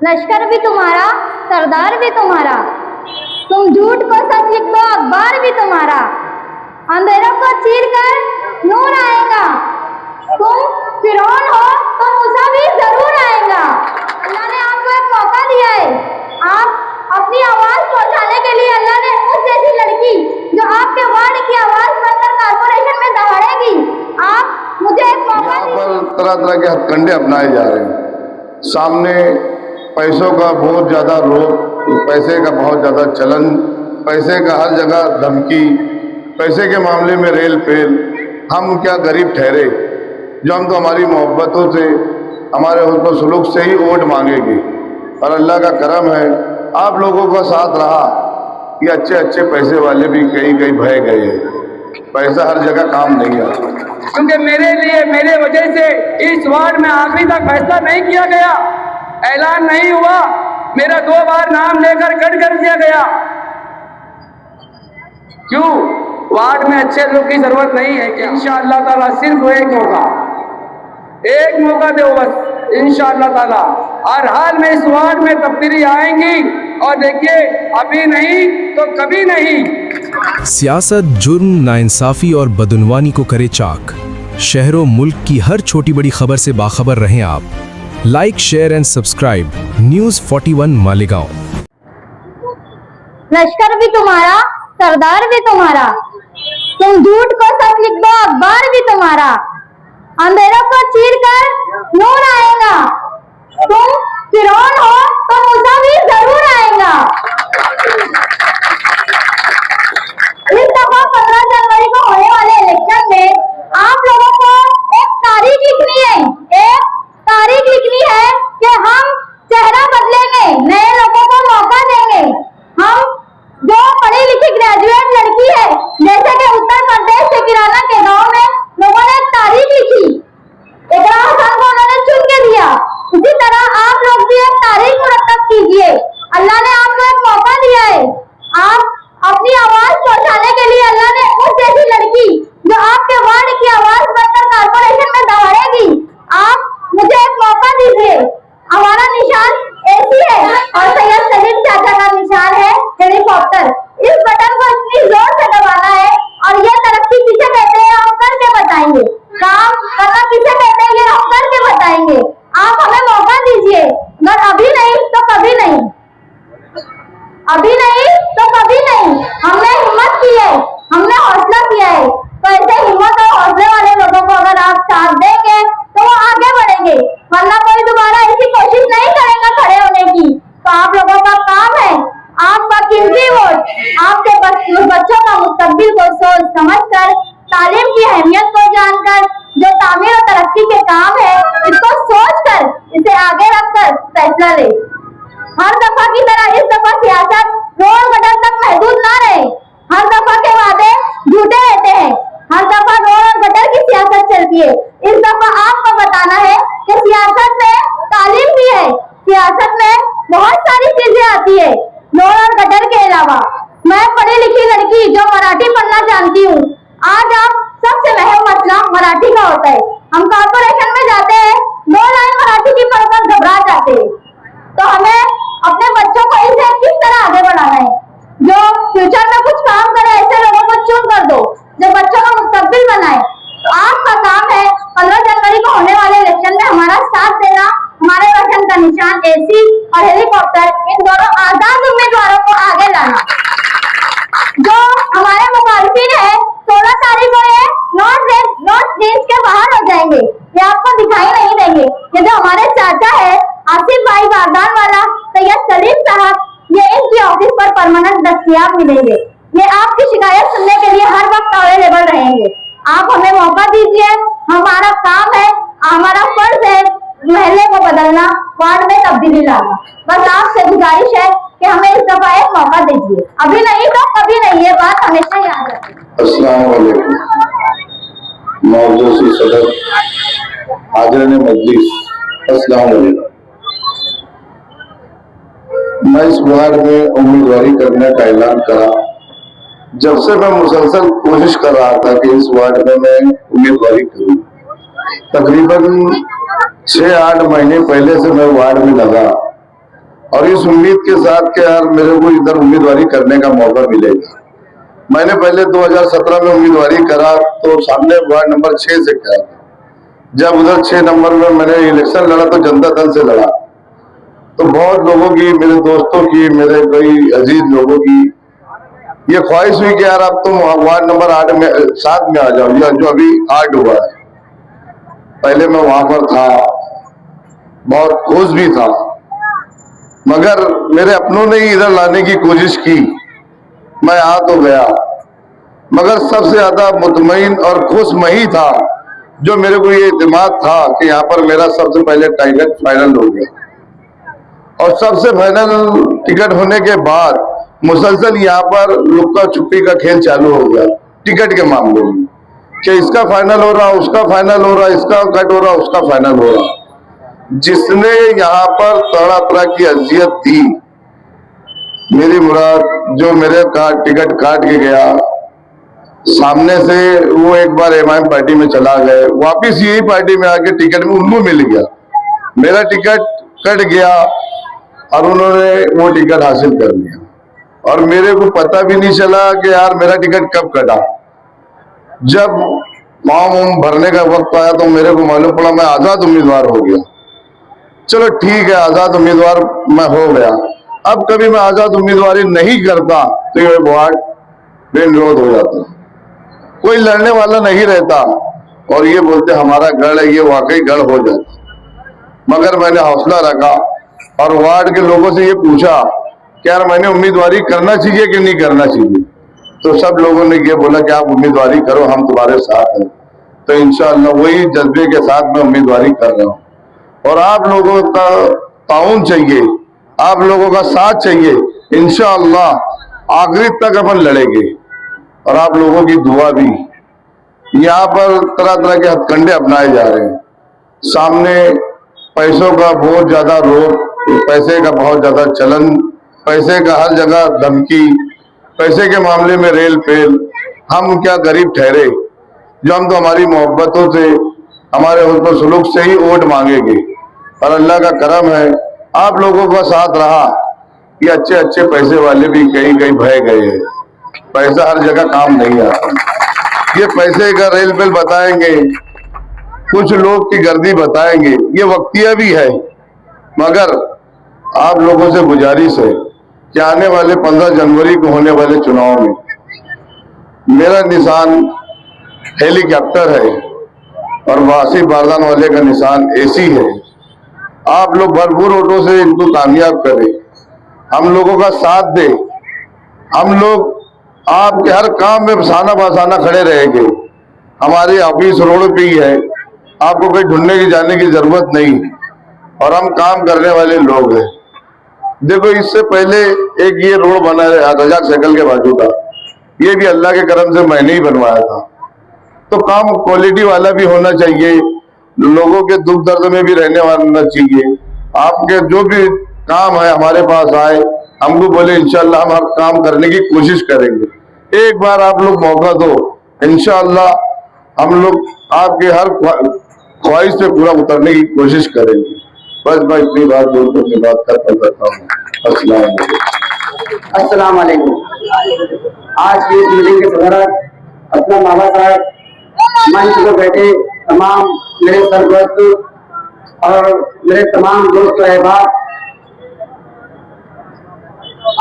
लश्कर भी तुम्हारा, सरदार भी तुम्हारा, तुम झूठ को सच लिख दो अखबार भी तुम्हारा। अंधेरों को चीर कर नूर आएगा, तुम फिरौन हो तो मूसा भी जरूर आएगा। अल्लाह ने आपको एक मौका दिया है, आप अपनी आवाज पहुंचाने के लिए अल्लाह ने उस जैसी लड़की जो आपके वार्ड की आवाज बनकर कारपोरेशन में दहाड़ेगी, आप मुझे एक मौका दीजिए। तरह तरह के हथकंडे अपनाए जा रहे हैं। सामने पैसों का बहुत ज्यादा रोक, पैसे का बहुत ज्यादा चलन, पैसे का हर जगह धमकी, पैसे के मामले में रेल पेल। हम क्या गरीब ठहरे जो हम तो हमारी मोहब्बतों से, हमारे हुस्न सलूक से ही वोट मांगेंगे। और अल्लाह का करम है, आप लोगों का साथ रहा, ये अच्छे अच्छे पैसे वाले भी कहीं कहीं बह गए हैं। पैसा हर जगह काम नहीं आता, क्योंकि मेरे लिए, मेरे वजह से इस वार्ड में आखिरी तक फैसला नहीं किया गया, ऐलान नहीं हुआ, मेरा 2 बार नाम लेकर कट कर दिया गया। क्यों? वार्ड में अच्छे लोग की जरूरत नहीं है क्या? इंशाअल्लाह ताला सिर्फ एक मौका दो बस, इंशाअल्लाह ताला हर हाल में इस वार्ड में तब्दीली आएंगी। और देखिए, अभी नहीं तो कभी नहीं। सियासत, जुर्म, नाइंसाफी और बदउनवानी को करे चाक। शहरों मुल्क की हर छोटी बड़ी खबर से बाखबर रहें आप। Like, share and subscribe news 41 Malegaon. लश्कर भी तुम्हारा, सरदार भी तुम्हारा, तुम झूठ को सच लिख दो अखबार भी तुम्हारा। अंधेरों को चीर कर नूर आएगा, तुम फिरौन हो तो मूसा भी जरूर आएगा। इस दफा 15 जनवरी को होने वाले इलेक्शन में आप लोगों को एक तारीख लिखनी है, एक तारीख लिखनी है कि हम चेहरा बदलेंगे, नए लोगों को मौका देंगे। हम जो पढ़ी लिखी ग्रेजुएट लड़की है, जैसे कि उत्तर प्रदेश के किराना के गांव में लोगों ने एक तारीख लिखी, इकरा हसन को उन्होंने चुन के दिया, उसी तरह आप लोग भी एक तारीख मुरतब कीजिए। अल्लाह ने आपको एक मौका दिया है, आप अपनी आवाज पहुंचाने के लिए अल्लाह ने उस जैसी लड़की जो आपके वार्ड की आवाज बनकर कारपोरेशन में दहाड़ेगी, आप मुझे एक मौका दीजिए। हमारा निशान एसी है और सैयद सलीम चाचा का निशान है हेलीकॉप्टर। इस बटन को इतनी जोर से दबाना है, और ये तरक्की किसे कहते हैं हम करके बताएंगे, काम करना किसे कहते हैं ये हम करके बताएंगे। आप हमें मौका दीजिए, अगर अभी नहीं तो कभी नहीं, अभी नहीं तो कभी नहीं। हमने हिम्मत की है, हमने हौसला किया है, तो ऐसे हिम्मत और हौसले वाले लोगों को अगर आप साथ देंगे तो वो आगे बढ़ेंगे, वरना कोई दोबारा ऐसी कोशिश नहीं करेगा खड़े होने की। तो आप लोगों का काम है, आपका कीमती वोट आपके बच्चों का मुस्तकबिल को सोच समझकर, तालीम की अहमियत को जानकर, जो तामीर और तरक्की के काम है इसको सोचकर, इसे आगे रखकर फैसला ले। हर दफा की तरह इस दफा सियासत रोड गटर तक महदूद ना रहे। हर दफा के वादे झूठे रहते हैं, हर दफा रोड और गटर की सियासत चलती है। इस दफा आपको बताना है कि सियासत में तालीम भी है, सियासत में बहुत सारी चीजें आती है रोड और गटर के अलावा। मैं पढ़ी लिखी लड़की जो मराठी पढ़ना जानती हूँ, आज आप सबसे अहम मसला मराठी का होता है। हम कारपोरेशन में जाते हैं, 2 लाइन मराठी की पढ़कर घबरा जाते हैं, तो हमें अपने बच्चों को इसे किस तरह आगे बढ़ाना है, जो फ्यूचर में कुछ काम करे ऐसे लोगों को चुन कर दो, जो बच्चों का मुस्तकबिल बनाए। तो आपका काम है 15 जनवरी को होने वाले इलेक्शन में हमारा साथ देना। हमारे वचन का निशान एसी और हेलीकॉप्टर, इन दोनों आजाद उम्मीदवारों को आगे लाना। जो हमारे मुखालिफिन है, 16 तारीख को ये नोट रेंज के बाहर हो जाएंगे, ये आपको दिखाई नहीं देंगे। ये जो हमारे चाचा है आसिफ भाई बारदान वाला, सैयद सलीम साहब, ये इनकी ऑफिस पर परमानेंट दस्तयाब मिलेंगे। ये आपकी शिकायत सुनने के लिए हर वक्त अवेलेबल रहेंगे। आप हमें मौका दीजिए, हमारा काम है, हमारा फर्ज है महल्ले को बदलना, वार्ड में तब्दीली लाना। बस आपसे गुजारिश है कि हमें इस दफा एक मौका दीजिए, अभी नहीं तो कभी नहीं, ये बात हमेशा याद रखें। अस्सलाम वालेकुम। मौजूद सदर, हाज़िरान मजलिस, अस्सलाम वालेकुम। मैं इस वार्ड में उम्मीदवारी करने का ऐलान करा। जब से मैं मुसलसल कोशिश कर रहा था कि इस वार्ड में मैं उम्मीदवारी करूं, तकरीबन 6-8 महीने पहले से मैं वार्ड में लगा और इस उम्मीद के साथ कि यार मेरे को इधर उम्मीदवारी करने का मौका मिलेगा। मैंने पहले 2017 में उम्मीदवारी करा तो सामने वार्ड नंबर 6 से करा। जब उधर 6 नंबर में मैंने इलेक्शन लड़ा तो जनता दल से लड़ा, तो बहुत लोगों की, मेरे दोस्तों की, मेरे कई अजीज लोगों की ये ख्वाहिश हुई कि यार अब तुम वार्ड नंबर 7 में आ जाओ, या जो अभी 8 हुआ है। पहले मैं वहां पर था, बहुत खुश भी था, मगर मेरे अपनों ने ही इधर लाने की कोशिश की। मैं आ तो गया, मगर सबसे ज्यादा मुतमईन और खुश मैं ही था जो मेरे को ये इत्मीनान था कि यहाँ पर मेरा सबसे पहले टिकट फाइनल हो गया। और सबसे फाइनल टिकट होने के बाद मुसलसल यहाँ पर लुक्का छुपी का खेल चालू हो गया टिकट के मामले में, कि इसका फाइनल हो रहा, उसका फाइनल हो रहा, इसका कट हो रहा, उसका फाइनल हो रहा। जिसने यहाँ पर तरह तरह की अजियत दी, मेरी मुराद जो मेरे टिकट काट के गया सामने से, वो एक बार एमआईएम पार्टी में चला गए, वापिस यही पार्टी में आके टिकट में उनको मिल गया, मेरा टिकट कट गया और उन्होंने वो टिकट हासिल कर लिया। और मेरे को पता भी नहीं चला कि यार मेरा टिकट कब कटा। जब फॉर्म भरने का वक्त आया तो मेरे को मालूम पड़ा मैं आजाद उम्मीदवार हो गया। चलो ठीक है, आजाद उम्मीदवार मैं हो गया। अब कभी मैं आजाद उम्मीदवारी नहीं करता तो ये वार्ड बेविरोध हो जाता, कोई लड़ने वाला नहीं रहता और ये बोलते हमारा गढ़ है, ये वाकई गढ़ हो जाता। मगर मैंने हौसला रखा और वार्ड के लोगों से ये पूछा कि यार मैंने उम्मीदवारी करना चाहिए कि नहीं करना चाहिए, तो सब लोगों ने ये बोला कि आप उम्मीदवारी करो, हम तुम्हारे साथ हैं। तो इंशाअल्लाह वही जज्बे के साथ मैं उम्मीदवारी कर रहा हूँ और आप लोगों का ताउन चाहिए, आप लोगों का साथ चाहिए। इंशाअल्लाह आखिरी तक अपन लड़ेंगे और आप लोगों की दुआ भी। यहाँ पर तरह तरह के हथकंडे अपनाए जा रहे हैं, सामने पैसों का बहुत ज्यादा रोक, पैसे का बहुत ज्यादा चलन, पैसे का हर जगह धमकी, पैसे के मामले में रेल फेल। हम क्या गरीब ठहरे जो हम तो हमारी मोहब्बतों से, हमारे हुस्न सलूक से ही वोट मांगेंगे। और अल्लाह का करम है, आप लोगों का साथ रहा, ये अच्छे अच्छे पैसे वाले भी कहीं कहीं बह गए हैं। पैसा हर जगह काम नहीं आता। ये पैसे का रेल पेल बताएंगे, कुछ लोग की गर्दी बताएंगे, ये वक्तिया भी है। मगर आप लोगों से गुजारिश है कि आने वाले 15 जनवरी को होने वाले चुनाव में मेरा निशान हेलीकॉप्टर है और वासी बारदान वाले का निशान एसी है। आप लोग भरपूर वोटों से इनको कामयाब करें, हम लोगों का साथ दें। हम लोग आपके हर काम में बसाना बसाना खड़े रहेंगे। हमारी ऑफिस रोड पे ही है, आपको कहीं ढूंढने की जाने की जरूरत नहीं, और हम काम करने वाले लोग हैं। देखो इससे पहले एक ये रोड बना है रजाक साइकिल के बाजू का, ये भी अल्लाह के करम से मैंने ही बनवाया था। तो काम क्वालिटी वाला भी होना चाहिए, लोगों के दुख दर्द में भी रहने वाला चाहिए। आपके जो भी काम है हमारे पास आए, हमको बोले, इंशाल्लाह हम हर काम करने की कोशिश करेंगे। एक बार आप लोग मौका दो, इंशाल्लाह हम लोग आपके हर ख्वाहिश पे पूरा उतरने की कोशिश करेंगे। बस मैं इतनी बात बोलकर अपनी बात कर सकता हूँ। अस्सलाम वालेकुम। आज की इस मीटिंग के सदर अपना बाबा साहब मंच पर बैठे तमाम मेरे सरपंच और मेरे तमाम दोस्त अहबाब,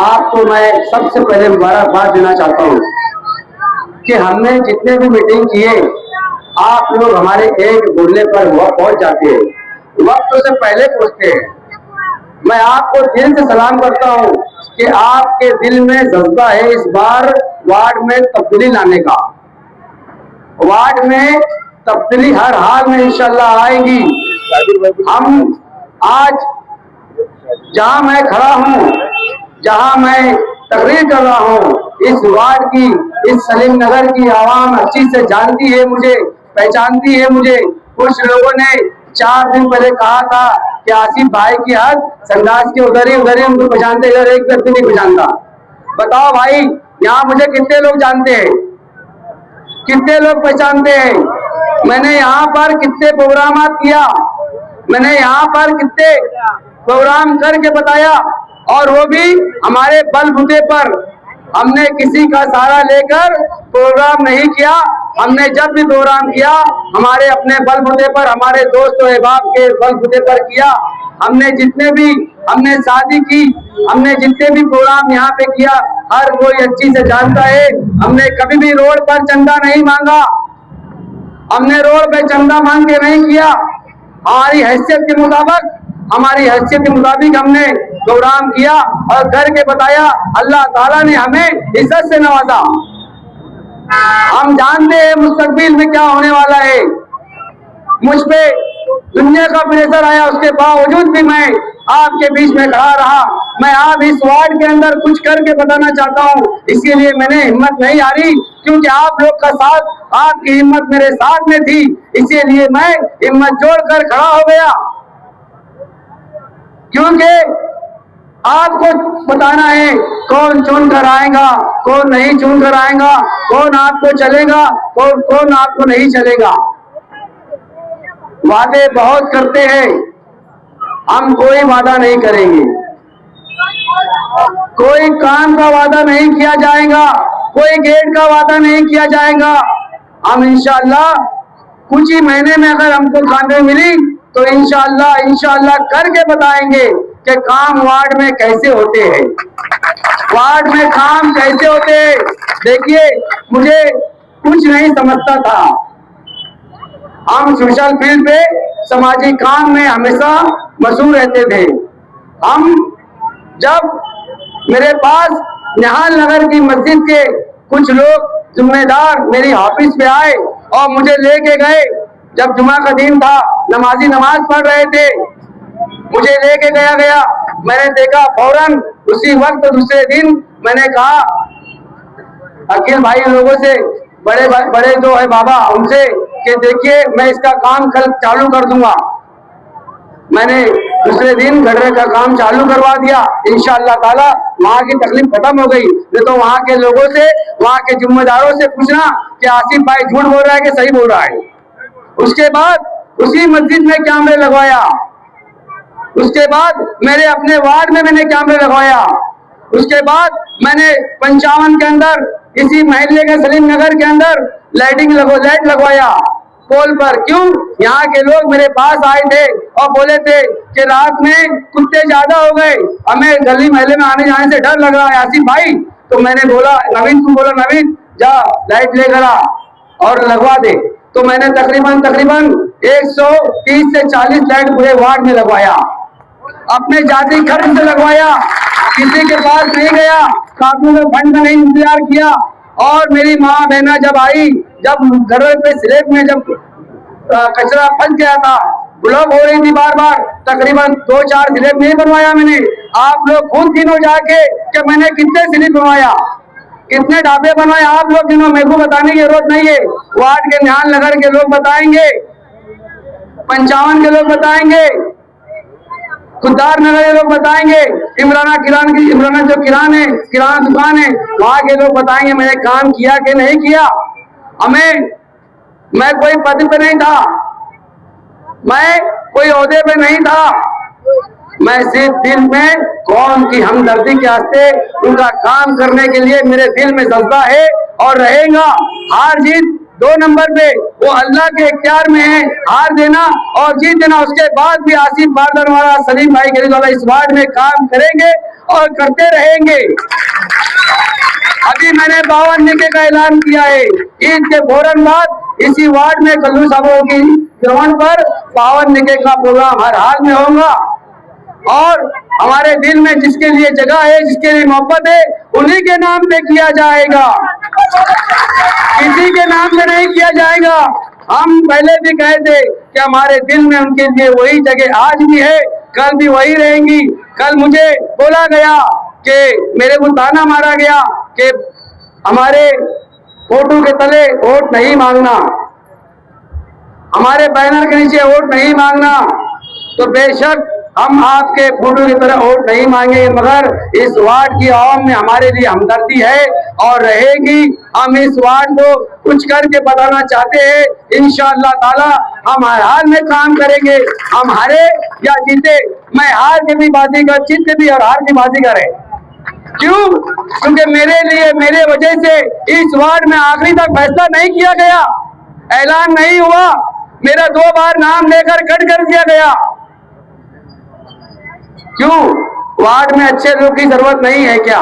आपको मैं सबसे पहले मुबारकबाद देना चाहता हूँ कि हमने जितने भी मीटिंग किए, आप लोग हमारे एक बोलने पर पहुंच जाते हैं, वक्त से पहले पहुंचते हैं। मैं आपको दिल से सलाम करता हूँ कि आपके दिल में जज्बा है इस बार वार्ड में तब्दीली लाने का। वार्ड में तब्दीली हर हाल में इंशाल्लाह आएगी। हम आज जहां मैं खड़ा हूं, जहां मैं तकरीर कर रहा हूं, इस वार्ड की, इस सलीम नगर की आवाम अच्छी से जानती है मुझे, पहचानती है मुझे। कुछ लोगों ने 4 दिन पहले कहा था कि आसिफ भाई की हद संदास के उधर ही उनको पहचानते, इधर एक व्यक्ति नहीं पहचानता। बताओ भाई, यहाँ मुझे कितने लोग जानते हैं, कितने लोग पहचानते हैं? मैंने यहाँ पर कितने प्रोग्राम किया, मैंने यहाँ पर कितने प्रोग्राम करके बताया, और वो भी हमारे बलबूते पर। हमने किसी का सहारा लेकर प्रोग्राम नहीं किया। हमने जब भी प्रोग्राम किया हमारे अपने बलबूते पर, हमारे दोस्तों अहबाब के बलबूते पर किया। हमने शादी की, हमने जितने भी प्रोग्राम यहाँ पे किया, हर कोई अच्छी से जानता है। हमने कभी भी रोड पर चंदा नहीं मांगा, हमने रोड पे चंदा मांग के नहीं किया। हमारी हैसियत के मुताबिक हमने प्रोग्राम किया और करके बताया। अल्लाह ताला ने हमें इज्जत से नवाजा। हम जानते हैं मुस्तकबिल में क्या होने वाला है। मुझ पे दुनिया का प्रेशर आया, उसके बावजूद भी मैं आपके बीच में खड़ा रहा। मैं आप इस वार्ड के अंदर कुछ करके बताना चाहता हूँ, इसके लिए मैंने हिम्मत नहीं हारी, क्योंकि आप लोग का साथ, आपकी हिम्मत मेरे साथ में थी, इसीलिए मैं हिम्मत जोड़कर खड़ा हो गया। क्योंकि आपको बताना है कौन चुन कर आएगा, कौन नहीं चुन कर आएगा, कौन आपको चलेगा और कौन आपको नहीं चलेगा। वादे बहुत करते हैं, हम कोई वादा नहीं करेंगे। कोई काम का वादा नहीं किया जाएगा, कोई गेट का वादा नहीं किया जाएगा। हम इंशाअल्लाह कुछ ही महीने में अगर हमको कामयाबी मिली तो इंशाअल्लाह करके बताएंगे कि काम वार्ड में कैसे होते हैं, वार्ड में काम कैसे होते हैं। देखिए, मुझे कुछ नहीं समझता था। हम सोशल फील्ड पे सामाजिक काम में हमेशा मशहूर रहते थे। हम जब मेरे पास निहाल नगर की मस्जिद के कुछ लोग जिम्मेदार मेरी ऑफिस पे आए और मुझे लेके गए, जब जुमा का दिन था, नमाजी नमाज पढ़ रहे थे, मुझे लेके गया। मैंने देखा फौरन उसी वक्त दूसरे दिन मैंने कहा अखिल भाई लोगों से, बड़े जो है बाबा, उनसे कि देखिए मैं इसका काम कल चालू कर दूंगा। मैंने दूसरे दिन गडरे का काम चालू करवा दिया। इंशाअल्लाह ताला वहाँ की तकलीफ खत्म हो गई। नहीं तो वहाँ के लोगों से, वहाँ के जिम्मेदारों से पूछना कि आसिफ भाई झूठ बोल रहा है कि सही बोल रहा है। उसके बाद उसी मस्जिद में कैमरे लगवाया, उसके बाद मेरे अपने वार्ड में मैंने कैमरे लगवाया, उसके बाद मैंने 55 के अंदर, इसी महल्ले के सलीम नगर के अंदर लाइट लगवाया पोल पर। क्यों? यहाँ के लोग मेरे पास आए थे और बोले थे कि रात में कुत्ते ज्यादा हो गए, हमें गली महल्ले में आने जाने से डर लग रहा है आसिफ भाई। तो मैंने बोला नवीन जा लाइट लेकर आ और लगवा दे। तो मैंने तकरीबन 130 से 40 लाइट पूरे वार्ड में लगवाया, अपने जाति खर्च से लगवाया, किसी के पास नहीं गया, कानून फंड में नहीं इंतजार किया। और मेरी माँ बहना जब आई, जब घर पे स्लेब में जब कचरा फंस गया था, ब्लॉक हो रही थी बार बार, तकरीबन 2-4 स्लेब नहीं बनवाया मैंने। आप लोग खुद गिनो जाके कि मैंने कितने स्लेब बनवाया, कितने ढाबे बनवाए, आप लोग गिनो, मेरे को बताने की जरूरत नहीं है। वार्ड के निहाल नगर के लोग बताएंगे, 55 के लोग बताएंगे, खुदार नगर के लोग बताएंगे, इमराना जो किराना दुकान है, वहाँ के लोग बताएंगे मैंने काम किया कि नहीं किया। मैं कोई पद पे नहीं था, मैं कोई ओहदे पे नहीं था, मैं सिर्फ दिल में कौम की हमदर्दी के वास्ते उनका काम करने के लिए मेरे दिल में जज्बा है और रहेगा। हार जीत 2 नंबर पे वो अल्लाह के इख्तियार में है, हार देना और जीत देना। उसके बाद भी आसिफ बारदान वाला, सलीम भाई गरीब वाला इस वार्ड में काम करेंगे और करते रहेंगे। अभी मैंने 52 निके का ऐलान किया है। ईद के फौरन बाद इसी वार्ड में कल्लू साहब की ग्राउंड पर 52 निके का प्रोग्राम हर हाल में होगा। और हमारे दिल में जिसके लिए जगह है, जिसके लिए मोहब्बत है, उन्हीं के नाम पे किया जाएगा, किसी के नाम पे नहीं किया जाएगा। हम पहले भी कहे थे कि हमारे दिल में उनके लिए वही जगह आज भी है, कल भी वही रहेंगी। कल मुझे बोला गया कि मेरे को ताना मारा गया कि हमारे फोटो के तले वोट नहीं मांगना, हमारे बैनर के नीचे वोट नहीं मांगना। तो बेशक हम आपके फोटो की तरह वोट नहीं मांगेंगे, मगर इस वार्ड की आवाम में हमारे लिए हमदर्दी है और रहेगी। हम इस वार्ड को कुछ करके बताना चाहते हैं। इंशाअल्लाह ताला हम हर हाल में काम करेंगे। हम हारे या जीते, मैं हार के भी बाजीगर, जीत के भी और हार की बाजीगर है। क्यों? क्योंकि मेरे लिए, मेरे वजह से इस वार्ड में आखिरी तक फैसला नहीं किया गया, ऐलान नहीं हुआ, मेरा 2 बार नाम लेकर कट कर दिया गया। क्यों? वार्ड में अच्छे लोग की जरूरत नहीं है क्या?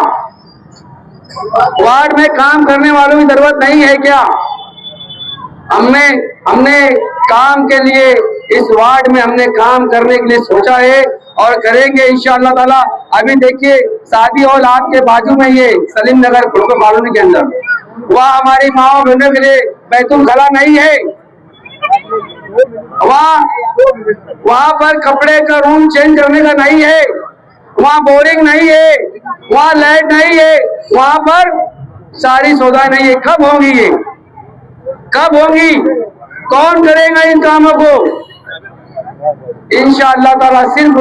वार्ड में काम करने वालों की जरूरत नहीं है क्या? हमने काम के लिए, इस वार्ड में हमने काम करने के लिए सोचा है और करेंगे इंशाअल्लाह ताला। अभी देखिए शादी हॉल आपके बाजू में, ये सलीम नगर खुड़को कॉलोनी के अंदर, वहाँ हमारी माओ बहनों के लिए बैतुल खला नहीं है। वहाँ पर कपड़े का रूम चेंज करने का नहीं है, वहाँ बोरिंग नहीं है, वहाँ लाइट नहीं है, वहाँ पर सारी सौदा नहीं है। कब होंगी ये? कब होंगी? कौन करेगा इन कामों को? इंशाअल्लाह ताला सिर्फ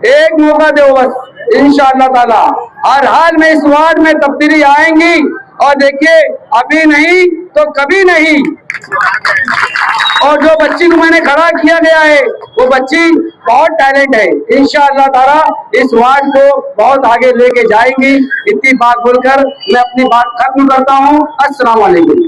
एक मौका दो बस। इंशाअल्लाह ताला हर हाल में इस वार्ड में तब्दीली आएंगी और देखिए अभी नहीं तो कभी नहीं। और जो बच्ची को मैंने खड़ा किया गया है, वो बच्ची बहुत टैलेंट है। इंशाअल्लाह ताला इस वार्ड को बहुत आगे लेके जाएंगी। इतनी बात बोलकर मैं अपनी बात खत्म करता हूँ। अस्सलाम वालेकुम।